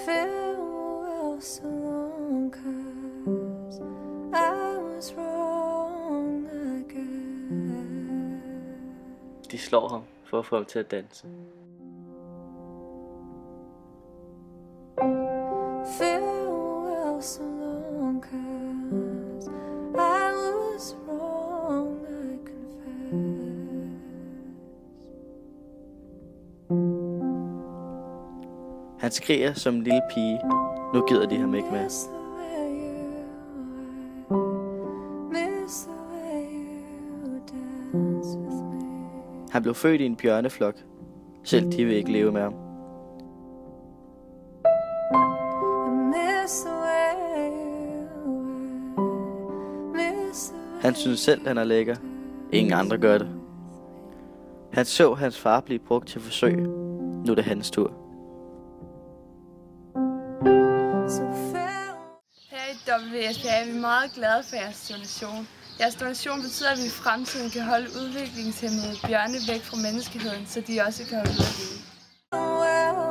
Farewell so long, 'cause I was wrong again. De slår ham for at få ham til at danse. Farewell so long, 'cause I was wrong, I confess. Han skriger som en lille pige. Nu gider de ham ikke mere. Miss the way you are, miss the way you dance with me. Han blev født i en bjørneflok. Selv de vil ikke leve med ham. Miss the way you are, miss the way. Han synes selv, han er lækker. Ingen andre gør det. Han så hans far blive brugt til forsøg. Nu er det hans tur. Her i WSPA er vi meget glade for jeres donation. Jeres donation betyder, at vi i fremtiden kan holde udviklingshæmmede bjørne væk fra menneskeheden, så de også kan holde ud at leve. Well,